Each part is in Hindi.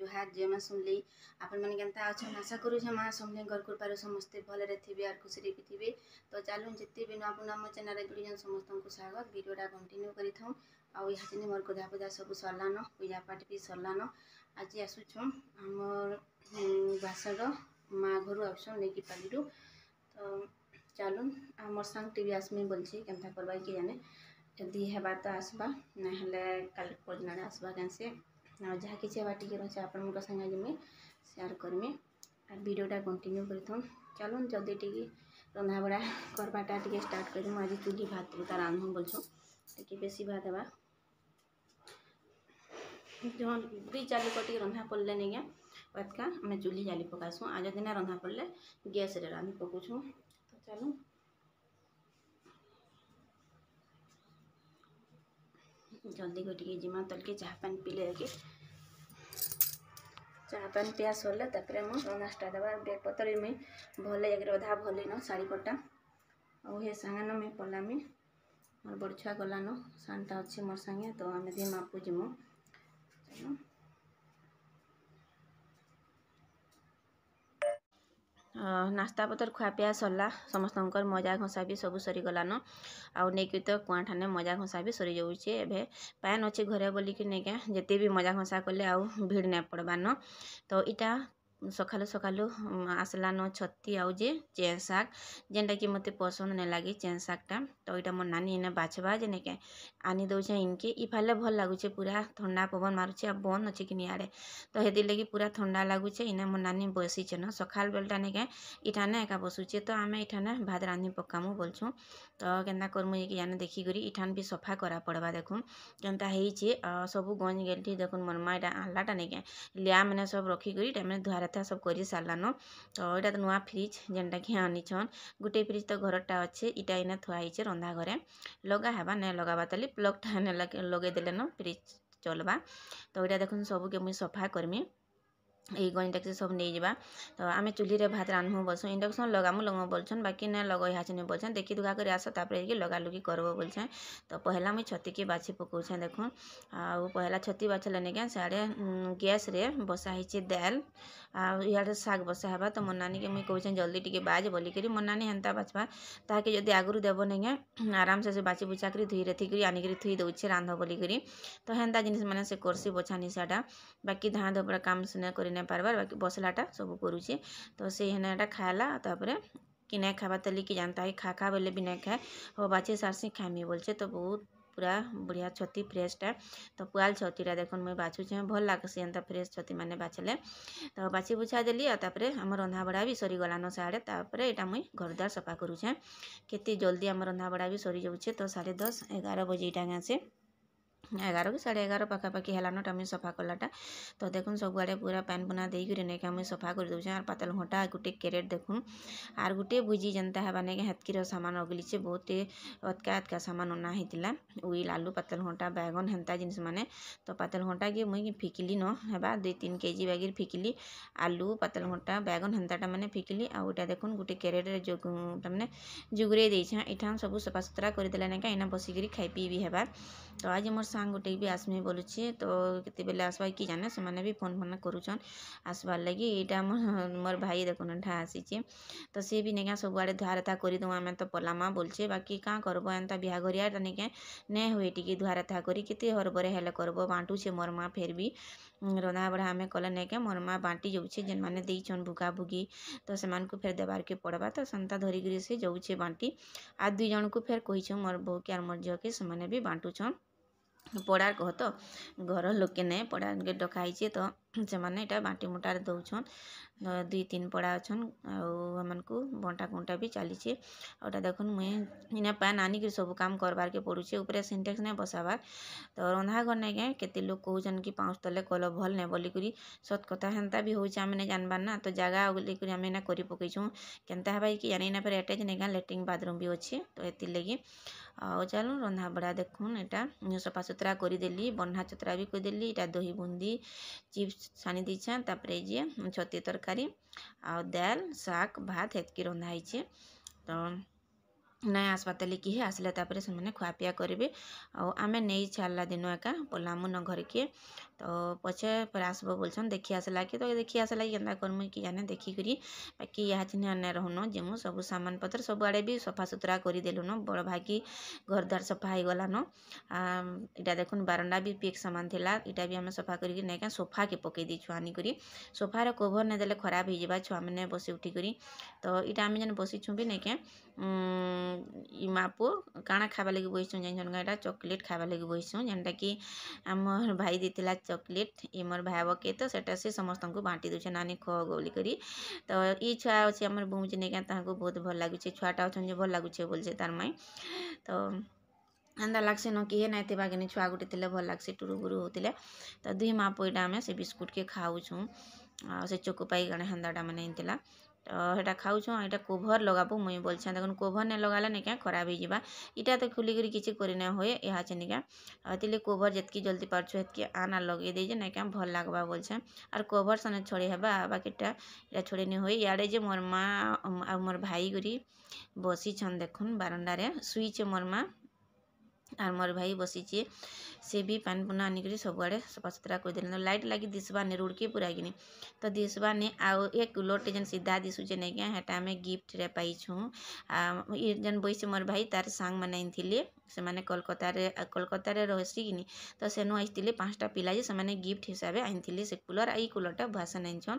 जुहार जे मैं सुनली आपण मैंने केनता अच्छा आशा करूँ माँ समले घर कृपार समस्ते भलरे थे और खुशी भी थे। तो चलूँ जिते भी नुआ पुना मो चैनल जुड़ी समस्त को स्वागत वीडियोटा कंटिन्यू करूँ आउ यहाँ मोर गधा पूजा सब सरलान पूजा पाठ भी सरलान। आज आसुँ आमर बासर माँ घर आसुँ नहीं पालू तो चलूँ आमर सांग टी आसमी बोलছি केनता करवा कि जाने जदि हेबा तो आसबा ना काल परदिन आसबा कैसे जहाँ किसी हेबा टी रही आपण संगे जिमी शेयर करमी और वीडियोटा कंटिन्यू कर चलूँ जल्दी टी रंधा बड़ा करवाटा टी स्टार्ट कर। आज चूल्ही भात तार रांधू बोलछुँ टी बेसी भात हेबा जो दुई चार टी रंधा पड़े नहीं क्या भात का आम चूल्ही जाली पकासुँ आज दिन रंधा पड़े गैस रे रांधि पकाऊँ। तो चलूँ जल्दी को जिमा तलके चाह पानी पीले कि चाह पानी पिया सरले तापर मुझे रंधा स्टार्ट हेबा बेग पतर मुई भले एक अधा भल न शाढ़ी पटा और हे सांगे न मुई पलामी मोर बड़ छुआ गलान सानटा अच्छे मोर संगे तो आम दी मापू जिमु नास्ता पतर खुआपिया सरला समस्त मजा घसा भी सब सरीगलान आउ नहीं तो कुआ ठाने मजा घसा भी सरी जाऊे एवं पैन अच्छे घरे बोलिकी नहीं क्या जिते भी मजा घसा कले आउ भिड़ नहीं पड़बान। तो इटा सकालू सकालू आसलान छती आउ जे चें शाग जेनटा कि मत पसंद नहीं लगे चें शागटा तो यहाँ मोर नानी इन्हें बाछवा जे नहीं आनी दौचे इनके इफाले भल लगुचे पूरा ठंडा पवन मारुचे बंद अच्छे कि आड़े तो हेदी लगी पूरा ठंडा लगुचे इन्हें मोर नानी बसीचे न सकाल बेलटा नहीं क्या इठाने एका बसुचे तो आम इठाने भात रांधि पकामु बोलछुँ। तो केन्ता करमु कि जाने देखिकी इठान भी सफा करा पड़वा देखुन केन्ता होइछे सबू गंज गेलठी देखुन मोर माँ इटा आनलाटा नहीं क्या लिया मैंने सब रखिकी टाइम धुआ था सब कर सारान। तो यहाँ तो नुआ फ्रिज जेनटा कि आनीछन गोटे फ्रिज तो घरटा अच्छे इटा इना थुआई रंधा घरे लगा हेबा नहीं लगाबा ताली प्लगटा लगे देले न फ्रिज चलबा। तो यहाँ देखुन सबके मुझे सफा करमी यही गंजटा सब नहीं जावा। तो आम चूल्ही रे भात रांधमु बोलछुँ इंडक्शन लगामु लगमु बोलछन बाकी ना लगे यहाँ नहीं बोलछन देखी दुखा कर आस तापर लगा लुगी करबो बोलछे। तो पहला मुझे छती के बाछी पकाऊे देखुन आउ पहला छती बाछले नहीं क्या साढ़े गैस रे बसा ही दाल आड़े शाग बसा हेबा। तो मोर नानी के मुझे कहूँ जल्दी टी बाज बोलिकी मोर नानी हेन्ता बाछवा ताकि जदि आगुरी देव नहीं आराम से बाची बुचा कर धुई रेथी आनिक थुई दौचे रांध बोलिकी तो हेन्ता जिनिस मैंने से करसी बछा निशाटा बाकी धाँ धपड़ा काम सिने कर नहीं पार्बार बाकी बसलाटा सब करुचे। तो से हेनाटा खाला तापर कि नहीं खावा तली कि जानता है खा खा बोले भी नहीं खाए हो बाचे सारसी खामी बोलचे। तो बहुत पूरा बढ़िया छती फ्रेशटा तो पुआल छतीटा देखुन मुझे बाछुचे भल लगसी एंता फ्रेश छती मैंने बाछले। तो बाछी बुछा देली तापर आम रंधा बड़ा भी सरी गलान साढ़े तापर यहाँ मुझे घरद्वार सफा करुचे केते जल्दी आम रंधा बड़ा भी सरी जाऊे। तो 10:30-11 बजे इटा से 11 कि 11:30 पाखापाखि हेलान टाइम सफा कलाटा। तो देखुन सब आड़े पूरा पैन पुना देकर नहीं मुझे सफा कर दूचे और पातल घंटा गोटे कैरेट देखुन आर गोटे भुजी जनता है नहीं हेतकीर सामान अगलीचे बहुत अतका सामान अना होता उइल आलू पातल घंटा बैगन हेन्ता जिनिस माने। तो पातल घंटा के मुई फिकिली न हेबा 2-3 केजी बैगिर फिकिली आलू पातल घंटा बैगन हेन्ताटा मैंने फिकिली आउ इटा देखुन गोटे कैरेट मैंने जुगरे देछे इठान सब सफा सुतरा करदेले नहीं इना बसिकी खाई पी भी हेबार। तो आज मोर सांग गोटे भी आसमी बोलुचे तो केते बेले आसबा कि जाने से मैंने भी फोन फोन करुचन आसबार लगी यहाँ मोर भाई देखुन ठा आसीचे। तो सी भी नहीं सब आड़े धुआरेथा करदे आम तो पलामा बोलचे बाकी क्या करब एंता बिहाघरिया नहीं नहीं हुए टी धुआरेथा करी केते हरबरे हेले करब बांटुचे मोर माँ फेर भी रंधा बड़ा आम कले नहीं क्या मोर माँ बांटी जाऊे जेन मैंने देन भुगा भुगी तो से फेर देवार के पड़वा तो सेन्ता धरिकी से जाऊे बांटी आ 2 जन को फेर कही मोर बो के मोर झील के से भी बांटुछन पड़ार कह तो घर लोके नहीं पड़ा के डकाई तो से मैंने यहाँ बाटी मुटार दौन 2-3 पड़ा अच्छन को बंटा कुंटा भी चली आटा देखुन मुझे इन्हें पैन आनिक सब काम करबार के पड़ुचे ऊपर सिंटेक्स नहीं बसाबार। तो रंधा घर नहीं क्या केते लोग कहन कि 5 तले कल भल नहीं बोलिकी सत कथा हेन्ता भी होचे आम नहीं जानबार ना। तो जगह बोलिकी आम ना कर पकईछुँ केन्ता हेबा कि जानी फिर एटाच नहीं क्या लैट्रिन बाथरूम भी अच्छे तो ये लगी आउ चलूँ रंधा बड़ा देखुन यहाँ सफा सुतरा करदेली बन्हा चतरा भी करदेली इटा दही बुंदी चिप्स छानी दीछे तापर ये छती तरकारी आ दाल शाग भात हेतकी रंधा है। तो नहीं आसवा तले किए आसले तापर से मैंने खुआपिया करेंगे आमे नहीं छाड़ला दिन एका पलामु न घर के तो पछे फिर आसब बोलछन देखी आसला कि तो देखी आसला कि केन्ता करमु कि जाने देखिकरी बाकी यहाँ चिन्ह आने रहन जेमु सब सामान पत्र सब आड़े भी सफा सुतरा करदेलुन बड़ भागी घर द्वार सफा हो गलान। इटा देखुन बारंडा भी पिक सामान थिला इटा भी आम सफा करके नहीं सोफा के पकई देछु आनिकरी सोफार कभर नहीं देले खराब हो जावा छुआ मैंने बसी उठिकरी तो इटा आम जेन बसीछुँ भी नहीं के माँ पुओ काଣା खावा लगी बहीछुँ जान गाँटा चॉकलेट खावा लगी बहीछुँ जेनटा कि आम भाई देला चॉकलेट ये मोर भाव के तो सेटा से समस्त को बांटी दूचे नानी खो गोली करी तो ये छुआ अच्छे आम बोम जी नहीं बहुत भल लगुचे छुआटा अच्छे भल लगुचे बोलছে तार माई तो एंदा लागसे न किए नाई थिबा कि छुआ गुटे थिले भल लागसे टुरु गुरु होतिले तो दुई माँ पुईटा आम से बिस्कुट के खाऊछुँ से चोकोपाई गणे हेन्दाटा मैंने इंतिला तो हेटा खाऊछुँ एटा कोभर लगाबो मुई बोलछे देखुन कोभर ने लगाला नहीं क्या खराब हो जावा इटा तो खुलिकी किसी करना हुए यहाँ चिनिका तिले कोभर जितकी जल्दी पार्छु हेतकी आना लगे दे नहीं क्या भल लगवा बोलछे और कोभर सने छोड़ी हेबा बाकीटा या छोड़ी नहीं हुए याडे जे मोर माँ आ मोर भाई गुरी बसी छन देखुन बारंडारे सुईचे मोर माँ और मोर भाई बसीचे से भी पानी पुना आनिक सब आड़े सफा सुतरा करदे लाइट लगी दिशबानी रुड़के पूरा कि तो दिशबानी आउ एक कूलरटे जेन सीधा दिशुचे नहीं क्या हेटा आम गिफ्ट रे पाइछुँ ये जेन बईसे मोर भाई तार सांग मैंने आनी से मैंने कोलकाता रही कि तो सेनु आसते 5टा पिला जे से गिफ्ट हिसाब से आनी से कूलर आई कूलरटा भाषण आनछन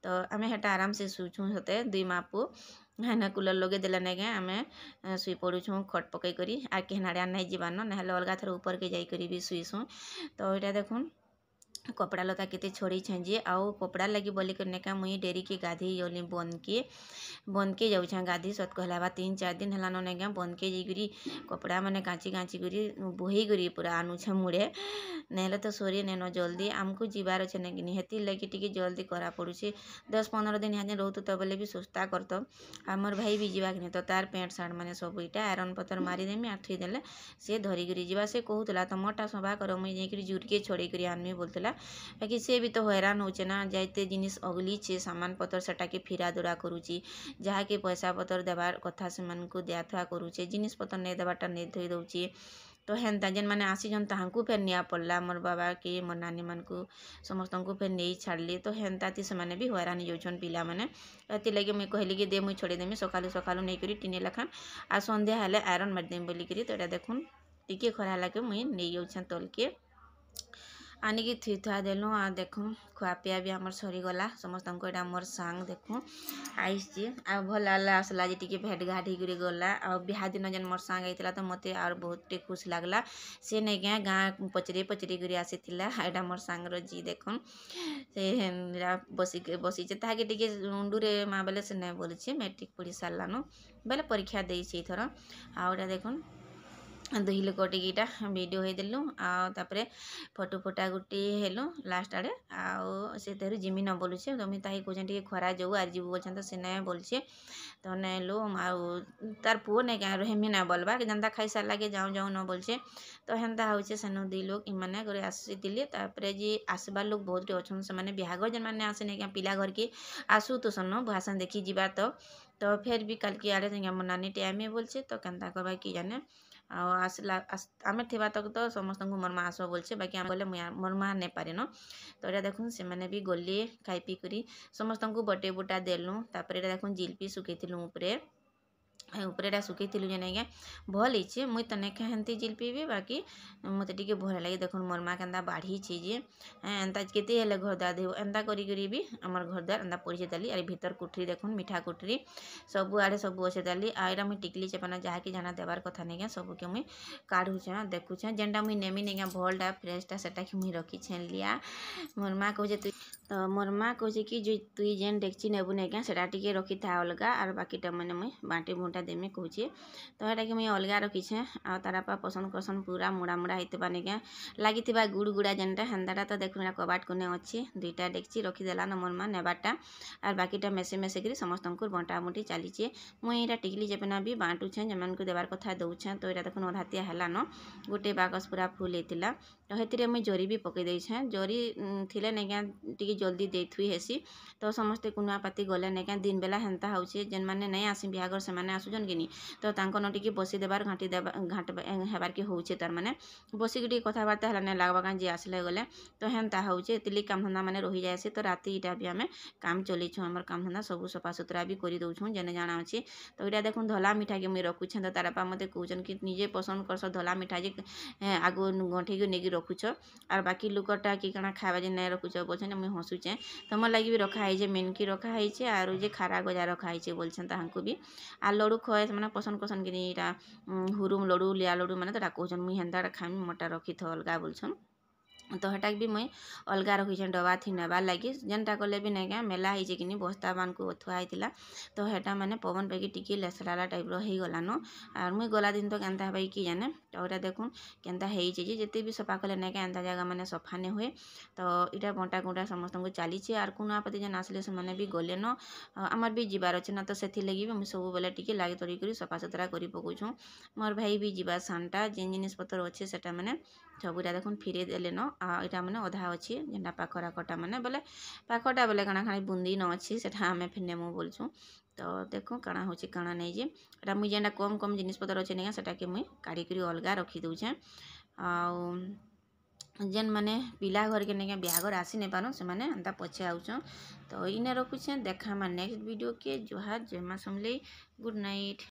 तो आम हेटा आराम से शुछुँ सते दुई माँ पुओ हेना कूलर लगे देला नहीं क्या आम शुई पड़ुछुँ खट पकई करी आ केनाड़े नहीं जीवान ना अलग थर ऊपर के जाइकरी भी शुईसुँ तो यहाँ देखुन कपड़ा लता केते छोड़ी छे आउ कपड़ा लगी बोली करने का मुई डेरी के गाधी गली बन के जाऊँ गाधी सत कहला 3-4 दिन है नहीं क्या बन के जाइकरी कपड़ा मैंने काची करी बोही करी पूरा आनुछे मुड़े नहले तो सोरी नेनो जल्दी आमको जीवार अच्छे नहीं हेती लगी टी जल्दी करा पड़ुचे 10-15 दिन यहाँ रोतु तो बोले भी सुस्ता करत आमर भाई भी जीवा कि तो तार पेंट सार्ट मैंने सब इटा आयरन पतर मारिदेमी आ थुईदेले सी धरिकी जावा से कहूला तुमटा सफा कर मुझे जाकि जुड़के छोड़े आनमी बोलता बाकी सी भी तो हैरान होचे ना जाते जिनिस अगलीचे सामान पतर सेटा के फिरा दुरा करुची जहाँ के पैसा पतर देवार कथा से दिया थुआ करुचे जिनिस पतर नहीं देवाटा नहीं थोई दौचे तो हेन्ता जेन मैंने आसीजन ताहांकु फेर निया पड़ला मोर बाबा के मोर नानी मन को समस्त को फेर नहीं छाड़ली तो हेन्ता ती से भी हैरान होन पिला मैंने लगे मुझे कहली कि दे मुझे छोड़देमी सकालू सकालू नहीं करी टिने लखान आ संध्या हेले आयरन मारिदेमी बोलिकी तो यहाँ देखुन टिके खरा लगे मुझे नहीं जाऊँ तलके आनिकी थुई थुआ देलु आ देखु खुआ पिया भी आमर सरीगला समस्त यहाँ मोर सांग देखु आईसी आ भल आसला जे टी भेट घाट होकर गला आ बिहा दिन जेन मोर सांग आईला तो मत और बहुत खुश लगला से नहीं क्या गाँ पचरे कर आसी यहाँ मोर सांगर जी देखुन से बसीचे ताके टी उंडूरे माँ बेले से नहीं बोली मैट्रिक पढ़ी सारान बेले परीक्षा देसी थर आउटा देखुन दुई लोक टिकीटा वीडियो होदेलु आउे फोटो फोटा गोटे हेलु लास्ट आड़े आउ जिमी न बोलुचे तो मुझे ताही कहे टे खरा जाऊ आर जीव बोलछन तो से नहीं बोलचे तो नहीं लो आउ तार पुओ नहीं क्या हेमी ना बोलबा कि जनता खाई सारा के जाऊँ जाऊँ न बोलचे तो हेन्ता होचे सेनु दुई लोग इमाने करे आसीले तापर जी आसबार लोग बहुत अच्छे से बिहाघर जेन मैंने आसे नहीं क्या पिला घर के आसू तो सन भाषण देखी जीवा तो फिर भी कल की आड़े मोर नानी टाइम बोलचे तो केन्ता करवा कि जाने आसला आम थी तक तो समस्त को मोर माँ आस बोलचे बाकी आम गले मोर माँ नहीं पारेन तो यहाँ देखुन से मैंने भी गले खाई पी करी समस्त को बटे बुटा देलु तापर देखुन जिलपी सुखई उपरे उपरेटा सुखई जे नहीं भल होचे मुई तो नहीं खाती जिलपी भी बाकी मत टे भल लगे देखुन मोर माँ के बाढ़ी जे एंता केते घर द्वार दे एंता करी भी आमर घर द्वार एंता पड़ी दाली अरे भीतर कुठरी देखुन मीठा कुठरी सब आड़े सब अच्छे दाली आईरा मुई टिकली चेपना जहाँ कि जाना देवार कथा नहीं सबके मुई काढ़ुचे देखुचे जेनटा मुई नेमी नहीं भलटा फ्रेशटा सेटा कि मुई रखीछे लिया मोर माँ कहे तु तो मोर माँ कहे कि जो तुई जेन डेक्ची नेबू नहीं क्या सेटा टिके रखी था अलगा और बाकीटा मैंने मुई बाँटी बुँटा देमी कहूचे तो यहाँ कि मुई अलगा रखीछे आ तारापा पसंद करसन पूरा मुड़ा मुड़ा होता नहीं क्या लगी गुड़ गुड़ा जेनटा हेन्दाटा तो देखुन कबाट कोने अच्छी दुईटा डेक्ची रखीदेला न मोर माँ नेबारटा और बाकीटा मेसे मेसे कर समस्त को बंटा बुंटी चलीचे मुई यहाँ टिकली चेपना भी बाँटुछे जमान को देवार कथा दौछे तो यहाँ देखुन अधातिया है गोटे बाकस पूरा फुल होता तो हेतिरे मुई जरी भी पकई देछे जरी थिले नहीं क्या टी जल्दी दे थुई हेसी तो समस्ते कुनुआ पाती गले नहीं क्या दिन बेला हेन्ता होचे जेन माने नहीं आसी बिहाघर से माने आसु ଆସୁଛନ୍ कि तो तांकन टिके बसी देबार घाटी देबा घाट हेबार के होउछे तार माने बसी टिके कथाबार्ता हला ने लागबा कान जे आसले गले तो हेनता होउछे एतिली काम धंदा माने रही जायसे तो राति इटा भी हमें काम चलेछु हमर काम धंदा सब सफा सुतरा भी करि दउछु जेने जाना अछि तो इटा देखुन धला मिठा के मुई रखुछे तो तारापा मते कहउछन कि निजे पसंद करस धला मिठा जे आगु गंठे के नेगी रखुछ आर बाकी लुकटा कि कणा खावा जे नै रखुछ बोलछन मुई हसुछे तमर लागि भी रखा है जे मेनकी रखा है जे आरो जे खारा गजा रखा है जे बोलछन ताहांको भी आ लडू खए माने पसंद करसन कि इटा हुरुम लडू लिया लडू माने तो कहउछन मुई हेंदा खाइम मोटा रखी थ अलगा बोलछन तो हटाक भी मुई अलगा रखी डबा थी नेबार लगी जेनटा कले भी नहीं क्या मेला है कि बस्ता मान को थुआ होता तो हेटा माने पवन पैकी टिके लेसलाला टाइप रही गलान आर मुई गला दिन तो केनता भाई कि जाने तो इटा देखुन केनता है जिते भी सफा कले नहीं क्या एंता जगह मैंने सफा नहीं हुए तो इटा बंटा गुंटा समस्त को चली आर कुनापति जेन आसले से मैंने भी गले न आमर भी जीवार अच्छे ना तो से लगी भी मुझे सब बेले टिके लगे तरी सफा सुतरा कर पकाऊँ मोर भाई भी जीवा सानटा जेन जिनिस पतर अच्छे से मैंने सबुरा देखुन फिरे देले न इटा माने अधा अच्छी जेनटा पाखरा कटा माने बोले पाखटा बोले काना खाली बुंदी न अच्छी सेटा आमे फिर नेमु बोलछु तो देखो काना होची काना नहीं जे एटा मुई जेनटा कम कम जिनिस पतर अच्छे नहीं सेटा के मुई काढ़ी करी अलगा रखी दउछे आ जेन माने पिला घर के नहीं बिहाघर आसी नहीं पारन से माने अंता पछे आउछ तो इने रखुछे देखा मा नेक्स्ट वीडियो के जोहार जय मां समले गुड नाइट।